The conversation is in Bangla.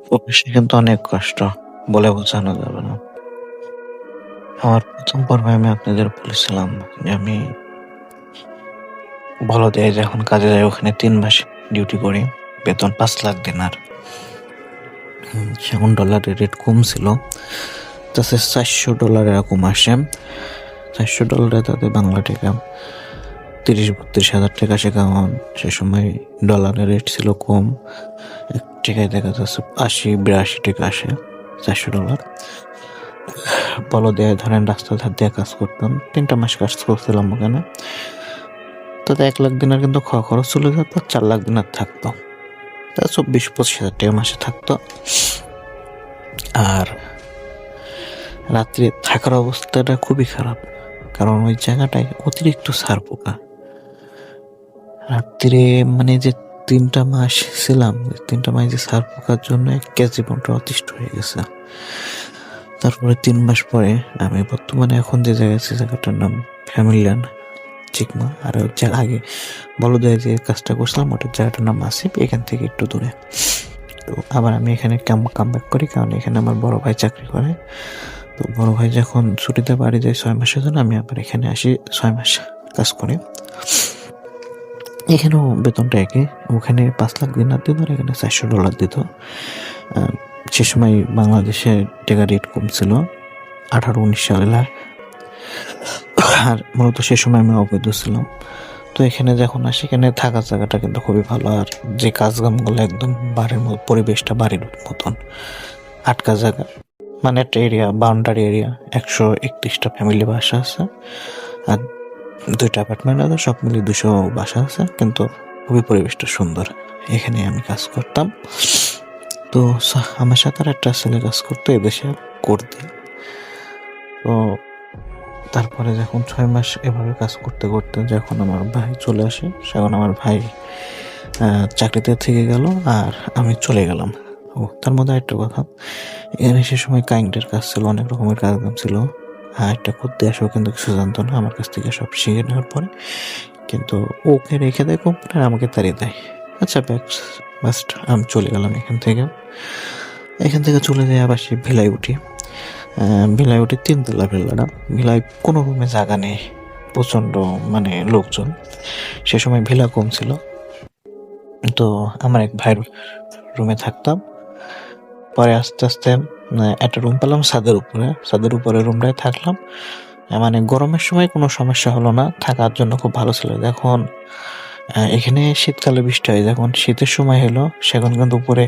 প্রবাসে কিন্তু অনেক কষ্ট, বলে বোঝানো যাবে না। আমার ১ম পর্বে আমি আপনাদের বলেছিলাম যে আমি বলদিয়ায় যখন কাজে যাই ওখানে ৩ মাস ডিউটি করি। বেতন ৳৫,০০,০০০ সেখন ডলারের রেট কম ছিল। তাতে $৪০০ এরকম আসে। $৪০০ তাতে বাংলা টাকা ৩০-৩২ হাজার টাকা আসে, কারণ সে সময় ডলারের রেট ছিল কম। এক টাকায় দেখা যাচ্ছে ৮০-৮২ টাকা আসে। $৪০০ বলদিয়ায় ধরেন রাস্তার ধার দিয়ে কাজ করতাম। ৩টা মাস কাজ করছিলাম ওখানে। তাতে ১,০০,০০০ দিনের কিন্তু খাওয়া খরচ চলে যেত, ৪,০০,০০০ দিনের থাকতো। তা ২৪-২৫ হাজার টাকা মাসে থাকতো। আর রাত্রে থাকার অবস্থাটা খুবই খারাপ, কারণ ওই জায়গাটায় অতিরিক্ত ছার পোকা। রাত্রে মানে যে ৩টা মাস ছিলাম, ৩টা মাস যে ছার পোকার জন্য এক্কা জীবনটা অতিষ্ঠ হয়ে গেছে। তারপরে ৩ মাস পরে আমি বর্তমানে এখন যে জায়গায় আছি, জায়গাটার নাম ফ্যামিলিল্যান্ড চিকমা। আর হচ্ছে আগে বলদিয়ায় যে কাজটা করছিলাম ওটার জায়গাটার নাম আসিফ, এখান থেকে একটু দূরে। তো আবার আমি এখানে কাম ব্যাক করি, কারণ এখানে আমার বড় ভাই চাকরি করে। তো বড় ভাই যখন ছুটিতে বাড়ি যায় ৬ মাসের জন্য, আমি আবার এখানে আসি ৬ মাস কাজ করে। এখানেও বেতনটা একই, ওখানে ৫,০০,০০০ দিনার দিত, আর এখানে $৪০০ দিত। সে সময় বাংলাদেশে টাকা রেট কম ছিল, ১৮-১৯ সালে। আর মূলত সে সময় আমি অবৈধ ছিলাম। তো এখানে যখন আসি, এখানে থাকার জায়গাটা কিন্তু খুবই ভালো। আর যে কাজকামগুলো একদম বাড়ির মতো, পরিবেশটা বাড়ির মতন, আটকা জায়গা, মানে একটা এরিয়া, বাউন্ডারি এরিয়া। ১৩১টা ফ্যামিলি বাসা আছে, আর 2টা অ্যাপার্টমেন্ট আছে, সব মিলিয়ে ২০০ বাসা আছে। কিন্তু খুবই পরিবেশটা সুন্দর। এখানে আমি কাজ করতাম। তো আমার সাথে আর একটা ছেলে কাজ করতো এদেশে করতে। তো তারপরে যখন ৬ মাস এভাবে কাজ করতে করতে যখন আমার ভাই চলে আসে, সেখন আমার ভাই চাকরিতে থেকে গেল, আর আমি চলে গেলাম। তার মধ্যে একটা কথা, এখানে সে সময় কাইন্ডের কাজ ছিল, অনেক রকমের কাজ ছিল। একটা করতে আসেও কিন্তু কিছু জানতো না, আমার কাছ থেকে সব শিখে নেওয়ার পরে কিন্তু ওকে রেখে দেয় কোম্পানি, আর আমাকে তাড়িয়ে দেয়। আচ্ছা বাস্ট আমি চলে গেলাম এখান থেকে। চলে যাই আবার সেই ভিলায় উঠি। ভিলায় উঠি ৩ তলা ভিলাটা। ভিলায় কোনো রুমে জায়গা নেই, প্রচণ্ড মানে লোকজন। সে সময় ভিলা কম ছিল। তো আমার এক ভাইয়ের রুমে থাকতাম। পরে আস্তে আস্তে একটা রুম পেলাম ছাদের উপরে রুমটায় থাকলাম। মানে গরমের সময় কোনো সমস্যা হলো না, থাকার জন্য খুব ভালো ছিল। যখন এখানে শীতকালে বৃষ্টি হয়, যখন শীতের সময় হলো সেখন কিন্তু উপরে